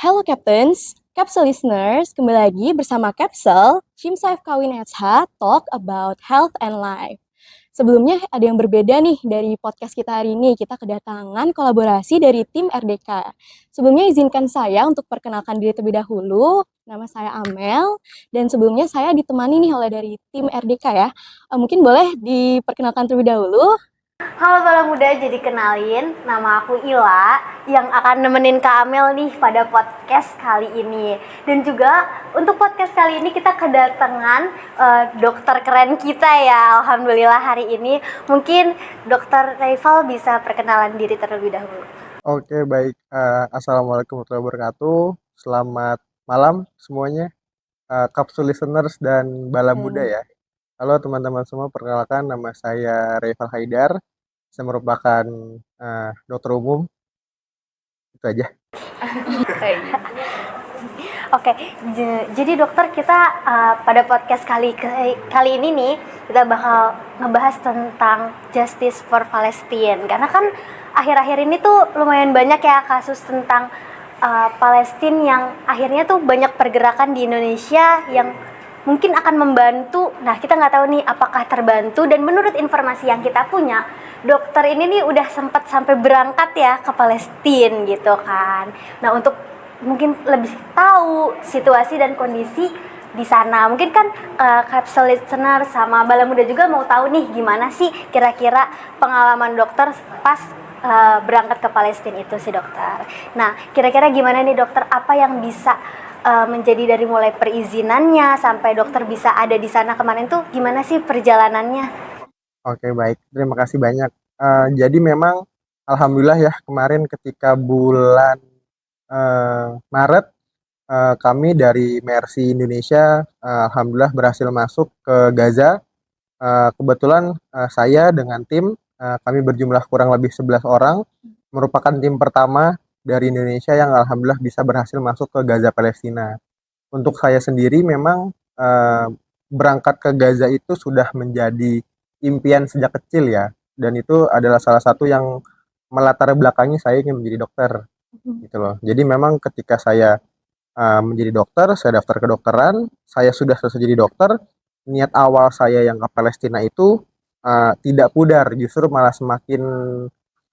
Hello Captains, Capsule listeners, kembali lagi bersama Capsule, Shimsa Kawin H Talk about Health and Life. Sebelumnya ada yang berbeda nih dari podcast kita hari ini, kita kedatangan kolaborasi dari tim RDK. Sebelumnya izinkan saya untuk perkenalkan diri terlebih dahulu, nama saya Amel, dan sebelumnya saya ditemani nih oleh dari tim RDK ya. Mungkin boleh diperkenalkan terlebih dahulu. Halo Bala Muda, jadi kenalin, nama aku Ila yang akan nemenin Kak Amel nih pada podcast kali ini. Dan juga untuk podcast kali ini kita kedatangan dokter keren kita ya, Alhamdulillah hari ini. Mungkin Dokter Rival bisa perkenalan diri terlebih dahulu. Oke, baik. Assalamualaikum warahmatullahi wabarakatuh. Selamat malam semuanya, Kapsul listeners dan Bala Muda ya. Halo teman-teman semua, perkenalkan nama saya Rival Haidar. Saya merupakan dokter umum. Itu aja. Oke, jadi dokter kita pada podcast kali ini nih kita bakal ngebahas tentang Justice for Palestine, karena kan akhir-akhir ini tuh lumayan banyak ya kasus tentang Palestina yang akhirnya tuh banyak pergerakan di Indonesia yang mungkin akan membantu. Nah, kita nggak tahu nih apakah terbantu, dan menurut informasi yang kita punya, dokter ini nih udah sempat sampai berangkat ya ke Palestina gitu kan. Nah, untuk mungkin lebih tahu situasi dan kondisi di sana, mungkin kan Capsule listener sama Bala Muda juga mau tahu nih gimana sih kira-kira pengalaman dokter pas berangkat ke Palestina itu sih dokter. Nah, kira-kira gimana nih dokter, apa yang bisa menjadi dari mulai perizinannya sampai dokter bisa ada di sana kemarin tuh gimana sih perjalanannya? Oke, baik. Terima kasih banyak. Jadi memang alhamdulillah ya, kemarin ketika bulan Maret kami dari Mercy Indonesia alhamdulillah berhasil masuk ke Gaza. Kebetulan saya dengan tim kami berjumlah kurang lebih 11 orang, merupakan tim pertama dari Indonesia yang alhamdulillah bisa berhasil masuk ke Gaza Palestina. Untuk saya sendiri memang berangkat ke Gaza itu sudah menjadi impian sejak kecil ya, dan itu adalah salah satu yang melatar belakangi saya ingin menjadi dokter gitu loh. Jadi memang ketika saya menjadi dokter, saya daftar kedokteran, saya sudah selesai jadi dokter, niat awal saya yang ke Palestina itu tidak pudar, justru malah semakin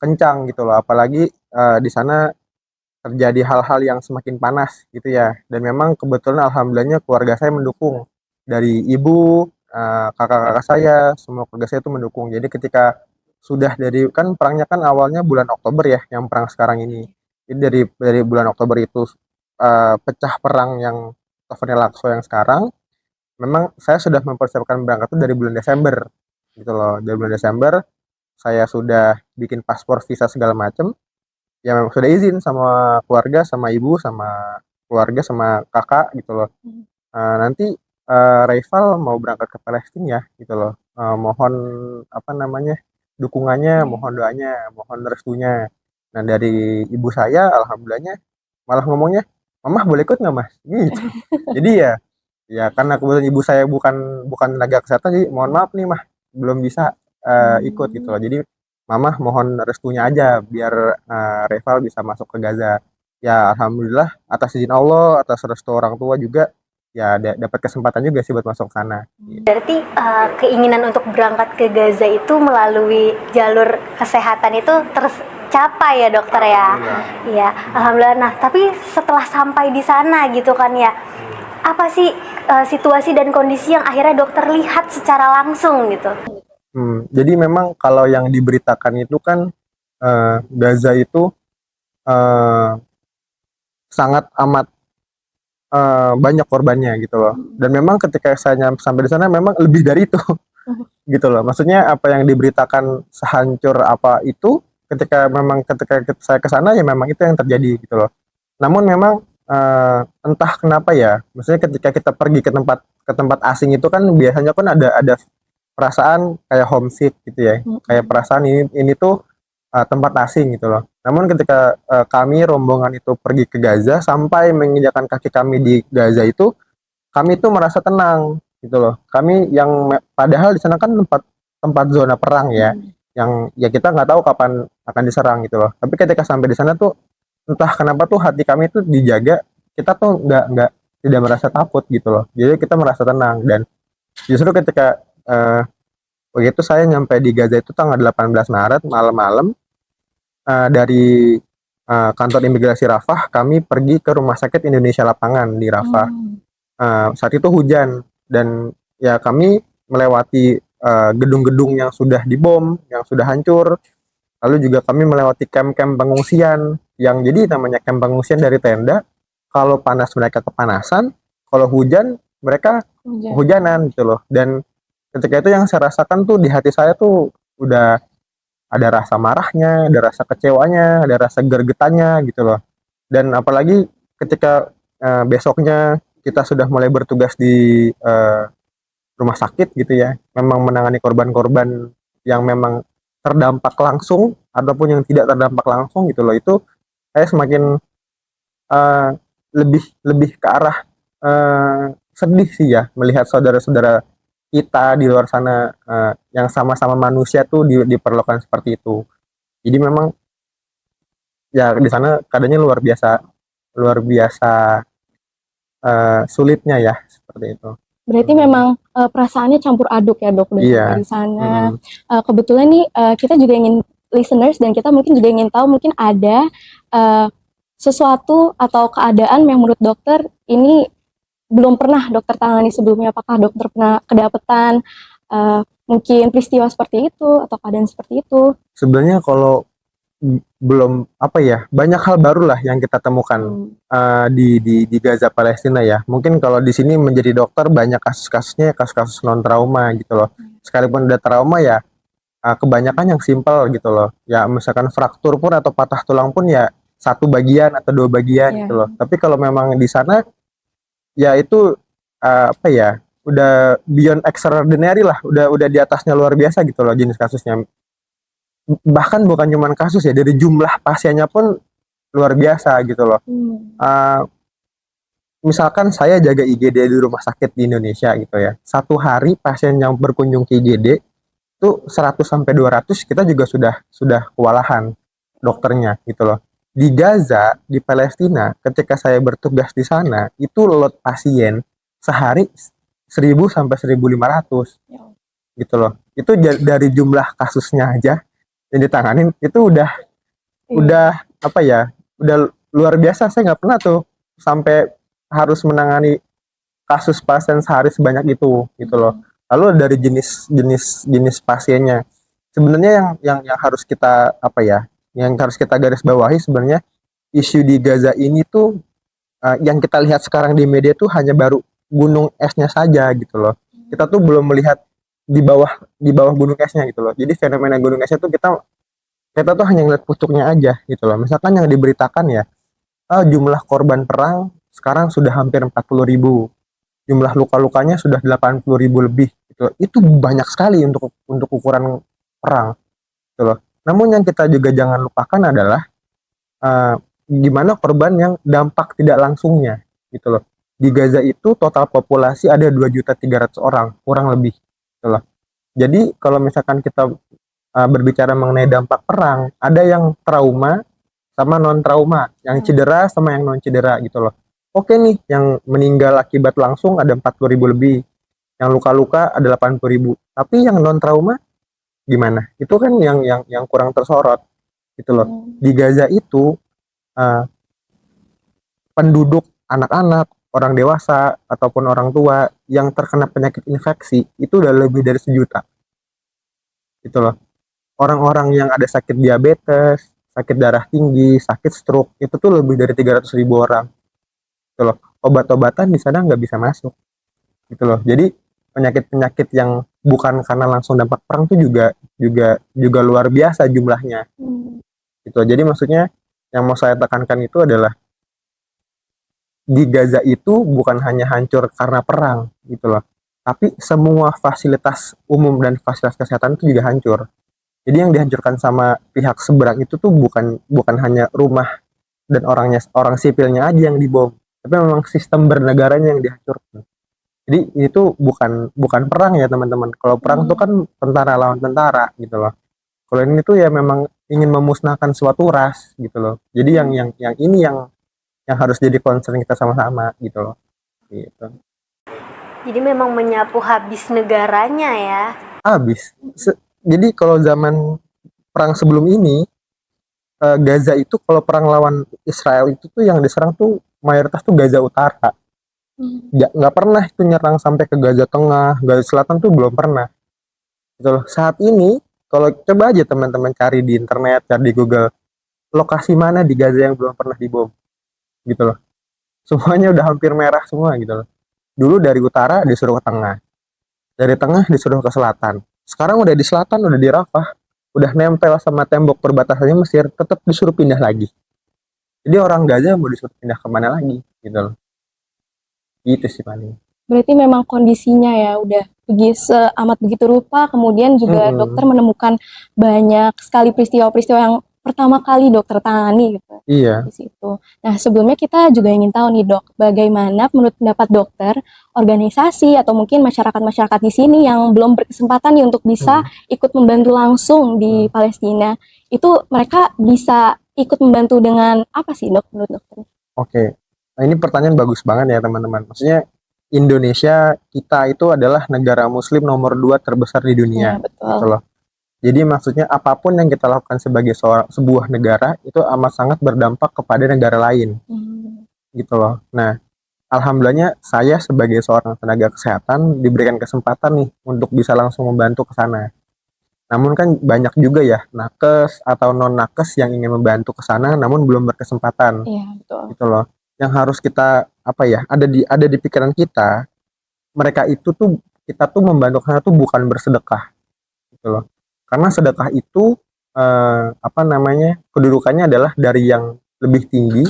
kencang gitu loh. Apalagi di sana terjadi hal-hal yang semakin panas gitu ya. Dan memang kebetulan alhamdulillahnya keluarga saya mendukung. Dari ibu, kakak-kakak saya, semua keluarga saya itu mendukung. Jadi ketika sudah dari, kan perangnya kan awalnya bulan Oktober ya, yang perang sekarang ini. Jadi dari bulan Oktober itu pecah perang yang Novel Lakso yang sekarang, memang saya sudah mempersiapkan berangkat itu dari bulan Desember gitu loh. Dari bulan Desember saya sudah bikin paspor, visa segala macam. Ya memang sudah izin sama keluarga, sama ibu, sama keluarga, sama kakak gitu loh. Nanti Rival mau berangkat ke Palestina ya gitu loh. Mohon apa namanya dukungannya, mohon doanya, mohon restunya. Nah dari ibu saya alhamdulillahnya malah ngomongnya, "Mamah boleh ikut nggak mas?" Gitu. Jadi ya karena kebetulan ibu saya bukan tenaga kesehatan, jadi mohon maaf nih mah belum bisa ikut gitu loh. Jadi Mamah mohon restunya aja biar Reval bisa masuk ke Gaza. Ya alhamdulillah atas izin Allah, atas restu orang tua juga ya dapat kesempatan juga sih buat masuk sana. Berarti keinginan untuk berangkat ke Gaza itu melalui jalur kesehatan itu tercapai ya dokter ya? Iya, alhamdulillah. Nah, tapi setelah sampai di sana gitu kan ya, apa sih situasi dan kondisi yang akhirnya dokter lihat secara langsung gitu? Jadi memang kalau yang diberitakan itu kan Gaza itu sangat amat banyak korbannya gitu loh. Dan memang ketika saya sampai di sana memang lebih dari itu gitu loh. Maksudnya apa yang diberitakan sehancur apa itu, ketika saya ke sana ya memang itu yang terjadi gitu loh. Namun memang entah kenapa ya, maksudnya ketika kita pergi ke tempat asing itu kan biasanya kan ada perasaan kayak homesick gitu ya, kayak perasaan ini tuh tempat asing gitu loh. Namun ketika kami rombongan itu pergi ke Gaza, sampai menginjakkan kaki kami di Gaza itu, kami itu merasa tenang gitu loh. Kami yang padahal di sana kan tempat zona perang ya, yang ya kita nggak tahu kapan akan diserang gitu loh. Tapi ketika sampai di sana tuh entah kenapa tuh hati kami tuh dijaga, kita tuh nggak tidak merasa takut gitu loh. Jadi kita merasa tenang. Dan justru ketika begitu saya nyampe di Gaza itu tanggal 18 Maret malam-malam, dari kantor imigrasi Rafah kami pergi ke rumah sakit Indonesia Lapangan di Rafah. Saat itu hujan dan ya kami melewati gedung-gedung yang sudah dibom, yang sudah hancur. Lalu juga kami melewati camp-camp pengungsian yang jadi namanya camp pengungsian dari tenda. Kalau panas mereka kepanasan, kalau hujan mereka hujanan gitu loh. Dan ketika itu yang saya rasakan tuh di hati saya tuh udah ada rasa marahnya, ada rasa kecewanya, ada rasa gergetannya gitu loh. Dan apalagi ketika besoknya kita sudah mulai bertugas di rumah sakit gitu ya, memang menangani korban-korban yang memang terdampak langsung ataupun yang tidak terdampak langsung gitu loh, itu saya semakin uh, lebih lebih ke arah sedih sih ya melihat saudara-saudara kita di luar sana yang sama-sama manusia tuh diperlakukan seperti itu. Jadi memang ya di sana keadaannya luar biasa sulitnya ya seperti itu. Berarti memang perasaannya campur aduk ya dok, udah Iya. sampai di sana. Kebetulan nih kita juga ingin listeners dan kita mungkin juga ingin tahu mungkin ada sesuatu atau keadaan yang menurut dokter ini belum pernah dokter tangani sebelumnya. Apakah dokter pernah kedapatan mungkin peristiwa seperti itu atau keadaan seperti itu? Sebenarnya kalau belum apa ya, banyak hal baru lah yang kita temukan di Gaza Palestina ya. Mungkin kalau di sini menjadi dokter banyak kasus-kasusnya kasus-kasus non trauma gitu loh. Sekalipun ada trauma ya kebanyakan yang simpel gitu loh. Ya misalkan fraktur pun atau patah tulang pun ya satu bagian atau dua bagian gitu loh. Tapi kalau memang di sana ya itu apa ya, udah beyond extraordinary lah, udah di atasnya luar biasa gitu loh jenis kasusnya. Bahkan bukan cuma kasus ya, dari jumlah pasiennya pun luar biasa gitu loh. Misalkan saya jaga IGD di rumah sakit di Indonesia gitu ya, satu hari pasien yang berkunjung ke IGD itu 100 sampai 200 kita juga sudah kewalahan dokternya gitu loh. Di Gaza, di Palestina, ketika saya bertugas di sana, itu load pasien sehari 1000 sampai 1500 gitu loh. Itu dari jumlah kasusnya aja yang ditanganin itu udah apa ya, udah luar biasa. Saya nggak pernah tuh sampai harus menangani kasus pasien sehari sebanyak itu gitu loh. Lalu dari jenis pasiennya sebenarnya yang harus kita apa ya, yang harus kita garis bawahi sebenarnya isu di Gaza ini tuh yang kita lihat sekarang di media tuh hanya baru gunung esnya saja gitu loh. Kita tuh belum melihat di bawah gunung esnya gitu loh. Jadi fenomena gunung esnya tuh kita tuh hanya ngeliat pucuknya aja gitu loh. Misalkan yang diberitakan ya, jumlah korban perang sekarang sudah hampir 40.000, jumlah luka-lukanya sudah 80.000 lebih gitu. Itu banyak sekali untuk ukuran perang gitu loh. Namun yang kita juga jangan lupakan adalah gimana korban yang dampak tidak langsungnya gitu loh. Di Gaza itu total populasi ada 2.300.000 orang kurang lebih gitu loh. Jadi kalau misalkan kita berbicara mengenai dampak perang, ada yang trauma sama non trauma, yang cedera sama yang non cedera gitu loh. Oke nih, yang meninggal akibat langsung ada 40.000 lebih, yang luka-luka ada 80.000. Tapi yang non trauma gimana? Itu kan yang kurang tersorot gitu loh. Di Gaza itu penduduk anak-anak, orang dewasa ataupun orang tua yang terkena penyakit infeksi itu udah lebih dari 1 juta gitu loh. Orang-orang yang ada sakit diabetes, sakit darah tinggi, sakit stroke itu tuh lebih dari 300.000 orang gitu loh. Obat-obatan di sana nggak bisa masuk gitu loh. Jadi penyakit-penyakit yang bukan karena langsung dampak perang tuh juga luar biasa jumlahnya gitu. Jadi maksudnya yang mau saya tekankan itu adalah di Gaza itu bukan hanya hancur karena perang gitu loh, tapi semua fasilitas umum dan fasilitas kesehatan itu juga hancur. Jadi yang dihancurkan sama pihak seberang itu tuh bukan hanya rumah dan orang sipilnya aja yang dibom, tapi memang sistem bernegaranya yang dihancurkan. Jadi itu bukan perang ya teman-teman. Kalau perang tuh kan tentara lawan tentara gitu loh. Kalau ini tuh ya memang ingin memusnahkan suatu ras gitu loh. Jadi yang ini yang harus jadi concern kita sama-sama gitu loh. Gitu. Jadi memang menyapu habis negaranya ya. Habis. Jadi kalau zaman perang sebelum ini, Gaza itu kalau perang lawan Israel itu tuh yang diserang tuh mayoritas tuh Gaza Utara. Nggak pernah itu nyerang sampai ke Gaza Tengah, Gaza Selatan tuh belum pernah. Gitu loh. Saat ini kalau coba aja teman-teman cari di internet, cari di Google, lokasi mana di Gaza yang belum pernah dibom, gitu loh. Semuanya udah hampir merah semua gitu loh. Dulu dari utara disuruh ke tengah, dari tengah disuruh ke selatan. Sekarang udah di selatan, udah di Rafah, udah nempel sama tembok perbatasannya Mesir, tetap disuruh pindah lagi. Jadi orang Gaza mau disuruh pindah kemana lagi, gitu loh. Gitu sih paling. Berarti memang kondisinya ya udah amat begitu rupa, kemudian juga dokter menemukan banyak sekali peristiwa-peristiwa yang pertama kali dokter tangani gitu Iya. di situ. Nah, sebelumnya kita juga ingin tahu nih dok, bagaimana menurut pendapat dokter, organisasi atau mungkin masyarakat-masyarakat di sini yang belum berkesempatan nih untuk bisa ikut membantu langsung di Palestina, itu mereka bisa ikut membantu dengan apa sih dok menurut dokter? Oke. Nah, ini pertanyaan bagus banget ya teman-teman. Maksudnya Indonesia kita itu adalah negara muslim nomor 2 terbesar di dunia. Ya, betul. Gitu loh. Jadi maksudnya apapun yang kita lakukan sebagai sebuah negara itu amat sangat berdampak kepada negara lain. Gitu loh. Nah, alhamdulillahnya saya sebagai seorang tenaga kesehatan diberikan kesempatan nih untuk bisa langsung membantu ke sana. Namun kan banyak juga ya nakes atau non nakes yang ingin membantu ke sana namun belum berkesempatan. Iya, betul. Gitu loh. Yang harus kita ada di pikiran kita, mereka itu tuh kita tuh membantu ke sana tuh bukan bersedekah. Gitu loh. Karena sedekah itu kedudukannya adalah dari yang lebih tinggi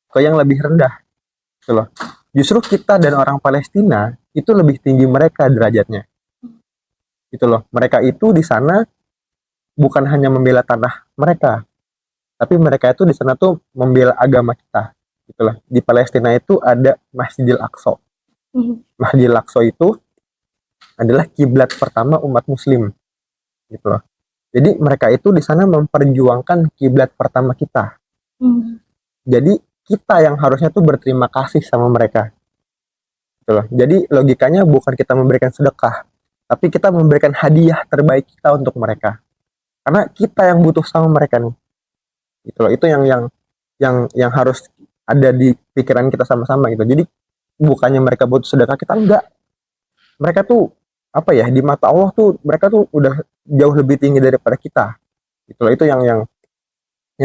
ke yang lebih rendah. Gitu loh. Justru kita dan orang Palestina itu lebih tinggi mereka derajatnya. Gitu loh. Mereka itu di sana bukan hanya membela tanah mereka, tapi mereka itu di sana tuh membela agama kita. Gitu loh. Di Palestina itu ada Masjidil Aqsa. Masjidil Aqsa itu adalah kiblat pertama umat muslim. Gitu loh. Jadi mereka itu di sana memperjuangkan kiblat pertama kita. Jadi kita yang harusnya tuh berterima kasih sama mereka. Gitu loh. Jadi logikanya bukan kita memberikan sedekah, tapi kita memberikan hadiah terbaik kita untuk mereka. Karena kita yang butuh sama mereka nih. Gitu loh. Itu yang harus ada di pikiran kita sama-sama gitu. Jadi bukannya mereka butuh sedekah, kita enggak. Mereka tuh di mata Allah tuh mereka tuh udah jauh lebih tinggi daripada kita. Itulah itu yang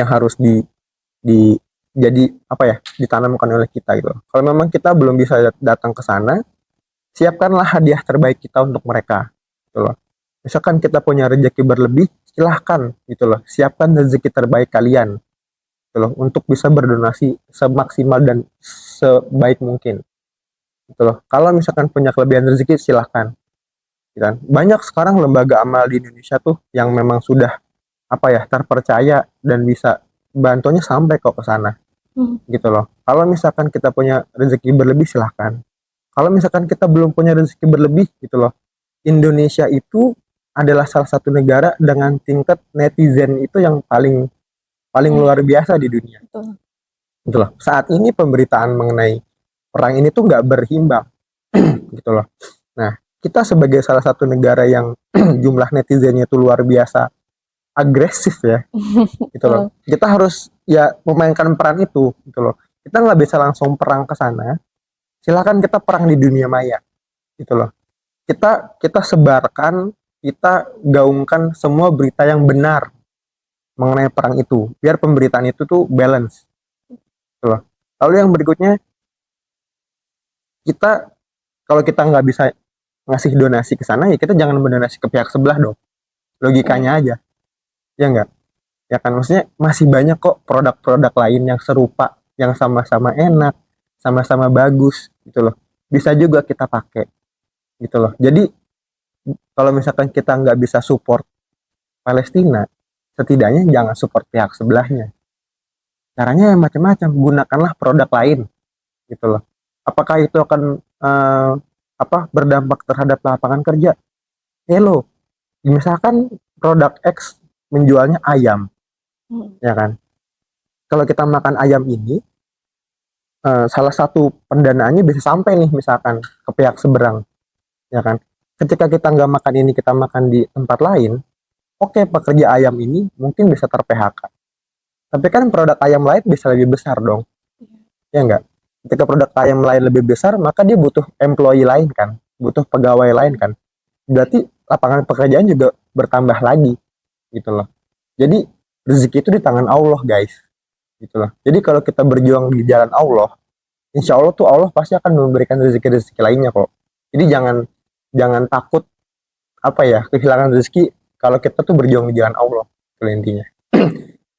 harus jadi ditanamkan oleh kita gitu. Kalau memang kita belum bisa datang ke sana, siapkanlah hadiah terbaik kita untuk mereka. Gitu loh. Misalkan kita punya rezeki berlebih, silahkan gitu loh. Siapkan rezeki terbaik kalian. Gitu loh, untuk bisa berdonasi semaksimal dan sebaik mungkin. Gitu loh. Kalau misalkan punya kelebihan rezeki, silahkan. Kan banyak sekarang lembaga amal di Indonesia tuh yang memang sudah terpercaya dan bisa bantunya sampai kok ke sana. Gitu loh. Kalau misalkan kita punya rezeki berlebih silahkan. Kalau misalkan kita belum punya rezeki berlebih gitu loh. Indonesia itu adalah salah satu negara dengan tingkat netizen itu yang paling luar biasa di dunia. Gitu loh. Saat ini pemberitaan mengenai perang ini tuh nggak berimbang. Gitu loh. Nah, kita sebagai salah satu negara yang jumlah netizennya itu luar biasa agresif ya, gitu loh. Kita harus ya memainkan peran itu, gitu loh. Kita nggak bisa langsung perang ke sana. Silakan kita perang di dunia maya, gitu loh. Kita sebarkan, kita gaungkan semua berita yang benar mengenai perang itu, biar pemberitaan itu tuh balance, gitu loh. Lalu yang berikutnya, kalau kita nggak bisa ngasih donasi ke sana, ya kita jangan mendonasi ke pihak sebelah dong. Logikanya aja. Ya enggak? Ya kan, maksudnya masih banyak kok produk-produk lain yang serupa, yang sama-sama enak, sama-sama bagus, gitu loh. Bisa juga kita pakai, gitu loh. Jadi, kalau misalkan kita nggak bisa support Palestina, setidaknya jangan support pihak sebelahnya. Caranya macam-macam, gunakanlah produk lain, gitu loh. Apakah itu akan berdampak terhadap lapangan kerja? Misalkan produk X menjualnya ayam, ya kan? Kalau kita makan ayam ini, salah satu pendanaannya bisa sampai nih misalkan ke pihak seberang, ya kan? Ketika kita nggak makan ini, kita makan di tempat lain, oke, pekerja ayam ini mungkin bisa ter-PHK. Tapi kan produk ayam lain bisa lebih besar dong, ya nggak? Ketika produk ayam lain lebih besar, maka dia butuh employee lain kan, butuh pegawai lain kan. Berarti lapangan pekerjaan juga bertambah lagi, gitu loh. Jadi rezeki itu di tangan Allah, guys, gitu loh. Jadi kalau kita berjuang di jalan Allah, insya Allah tuh Allah pasti akan memberikan rezeki-rezeki lainnya kok. Jadi jangan jangan takut apa ya kehilangan rezeki kalau kita tuh berjuang di jalan Allah, itu intinya.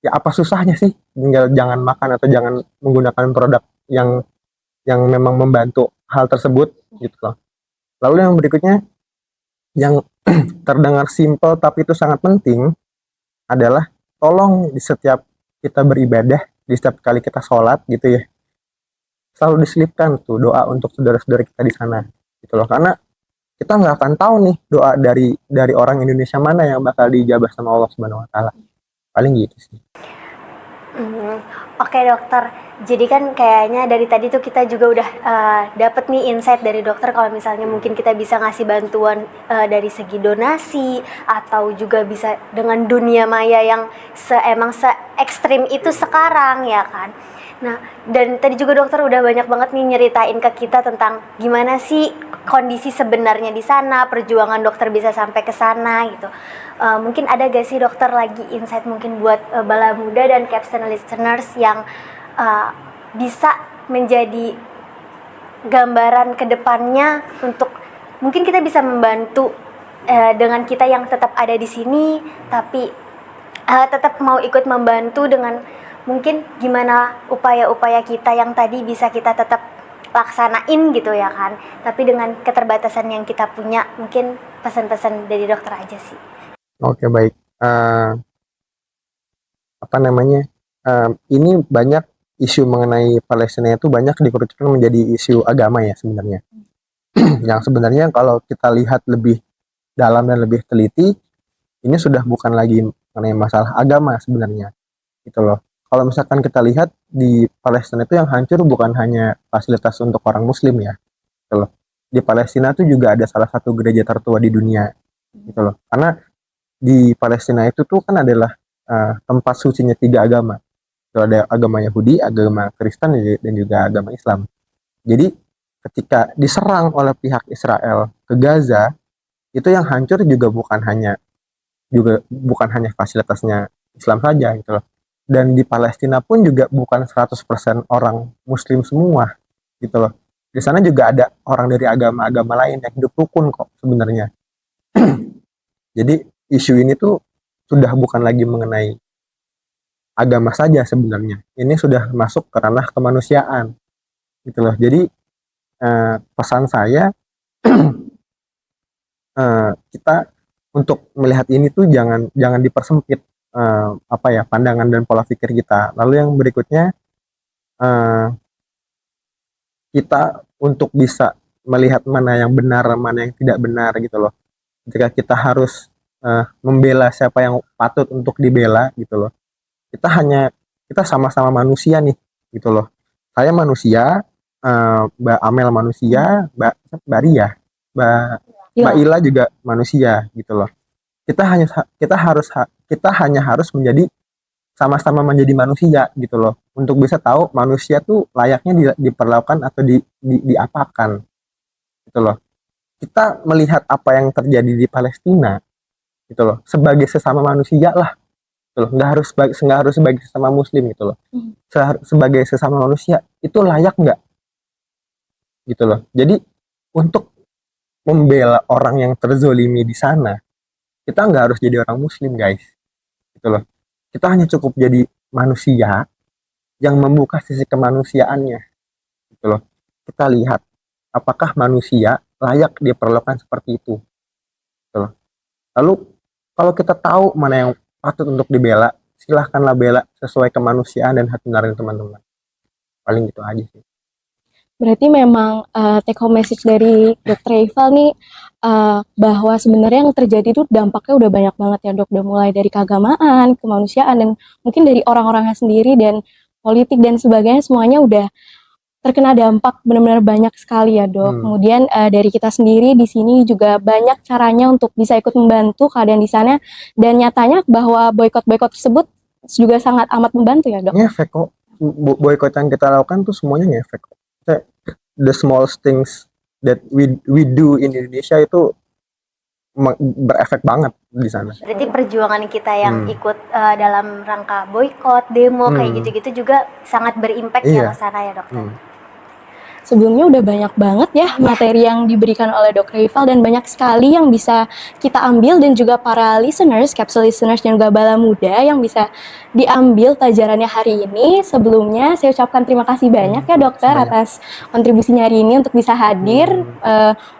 Ya apa susahnya sih, tinggal jangan makan atau jangan menggunakan produk yang memang membantu hal tersebut, gitu loh. Lalu yang berikutnya yang terdengar simpel tapi itu sangat penting adalah tolong di setiap kita beribadah, di setiap kali kita sholat gitu ya, selalu diselipkan tuh doa untuk saudara-saudara kita di sana, gitu loh. Karena kita nggak akan tahu nih doa dari orang Indonesia mana yang bakal dijabah sama Allah Subhanahu Wa Taala. Paling gitu sih. Oke dokter, jadi kan kayaknya dari tadi tuh kita juga udah dapet nih insight dari dokter kalau misalnya mungkin kita bisa ngasih bantuan dari segi donasi atau juga bisa dengan dunia maya yang emang se ekstrim itu sekarang ya kan. Nah, dan tadi juga dokter udah banyak banget nih nyeritain ke kita tentang gimana sih kondisi sebenarnya di sana, perjuangan dokter bisa sampai ke sana gitu. Mungkin ada gak sih dokter lagi insight mungkin buat Bala Muda dan Caption listeners yang bisa menjadi gambaran ke depannya untuk mungkin kita bisa membantu dengan kita yang tetap ada di sini tapi tetap mau ikut membantu dengan mungkin gimana upaya-upaya kita yang tadi bisa kita tetap laksanain gitu ya kan, tapi dengan keterbatasan yang kita punya. Mungkin pesan-pesan dari dokter aja sih. Oke, baik. Apa namanya? Ini banyak isu mengenai Palestina itu banyak dikerucutkan menjadi isu agama ya sebenarnya. Yang sebenarnya kalau kita lihat lebih dalam dan lebih teliti, ini sudah bukan lagi mengenai masalah agama sebenarnya, gitu loh. Kalau misalkan kita lihat di Palestina itu yang hancur bukan hanya fasilitas untuk orang Muslim ya, gitu loh. Di Palestina itu juga ada salah satu gereja tertua di dunia, gitu loh. Karena di Palestina itu tuh kan adalah tempat sucinya 3 agama. Itu ada agama Yahudi, agama Kristen, dan juga agama Islam. Jadi ketika diserang oleh pihak Israel ke Gaza, itu yang hancur juga bukan hanya fasilitasnya Islam saja, gitu loh. Dan di Palestina pun juga bukan 100% orang Muslim semua, gitu loh. Di sana juga ada orang dari agama-agama lain yang hidup rukun kok sebenarnya. Jadi isu ini tuh sudah bukan lagi mengenai agama saja sebenarnya. Ini sudah masuk ke ranah kemanusiaan, gitu loh. Jadi pesan saya kita untuk melihat ini tuh jangan dipersempit pandangan dan pola pikir kita. Lalu yang berikutnya kita untuk bisa melihat mana yang benar, mana yang tidak benar, gitu loh. Ketika kita harus membela siapa yang patut untuk dibela, gitu loh. Kita sama-sama manusia nih, gitu loh. Saya manusia, Mbak Amel manusia, Mbak Ria, Mbak Ila juga manusia, gitu loh. Kita hanya harus menjadi sama-sama menjadi manusia, gitu loh, untuk bisa tahu manusia tuh layaknya diperlakukan atau diapakan, gitu loh. Kita melihat apa yang terjadi di Palestina, gitu loh, sebagai sesama manusia lah, gitu loh. Nggak harus sebagai sesama Muslim, gitu loh. Sebagai sesama manusia itu layak nggak, gitu loh. Jadi untuk membela orang yang terzolimi di sana, kita nggak harus jadi orang Muslim, guys, gitu loh. Kita hanya cukup jadi manusia yang membuka sisi kemanusiaannya, gitu loh. Kita lihat apakah manusia layak diperlakukan seperti itu, gitu loh. Lalu kalau kita tahu mana yang patut untuk dibela, silahkanlah bela sesuai kemanusiaan dan hati nurani teman-teman. Paling gitu aja sih. Berarti memang take home message dari Dr. Rival nih bahwa sebenarnya yang terjadi itu dampaknya udah banyak banget ya dok, udah mulai dari keagamaan, kemanusiaan, dan mungkin dari orang-orangnya sendiri dan politik dan sebagainya semuanya udah terkena dampak benar-benar banyak sekali ya dok. Kemudian dari kita sendiri di sini juga banyak caranya untuk bisa ikut membantu keadaan di sana, dan nyatanya bahwa boykot-boykot tersebut juga sangat amat membantu ya dok. Ngefek kok. Boykot yang kita lakukan tuh semuanya ngefek kok. The small things that we do in Indonesia itu berefek banget di sana. Berarti perjuangan kita yang ikut dalam rangka boykot, demo kayak gitu-gitu juga sangat berimpact ya ke sana ya dokter. Sebelumnya udah banyak banget ya materi yang diberikan oleh Dr. Rival, dan banyak sekali yang bisa kita ambil, dan juga para listeners, capsule listeners dan juga bala muda yang bisa diambil pelajarannya hari ini. Sebelumnya saya ucapkan terima kasih banyak ya dokter atas kontribusinya hari ini untuk bisa hadir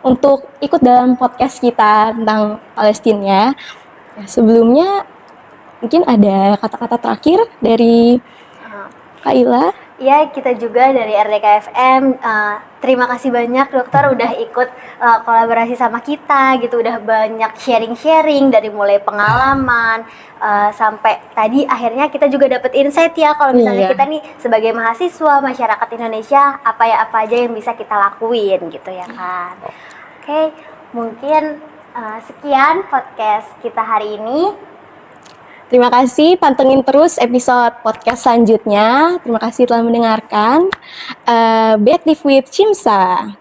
untuk ikut dalam podcast kita tentang Palestina. Sebelumnya mungkin ada kata-kata terakhir dari Kak Ila. Ya, kita juga dari RDK FM terima kasih banyak dokter udah ikut kolaborasi sama kita gitu, udah banyak sharing-sharing dari mulai pengalaman sampai tadi akhirnya kita juga dapat insight ya kalau misalnya kita nih sebagai mahasiswa masyarakat Indonesia apa aja yang bisa kita lakuin gitu ya kan. Oke, mungkin sekian podcast kita hari ini. Terima kasih, pantengin terus episode podcast selanjutnya. Terima kasih telah mendengarkan. Be Active with Cimsa.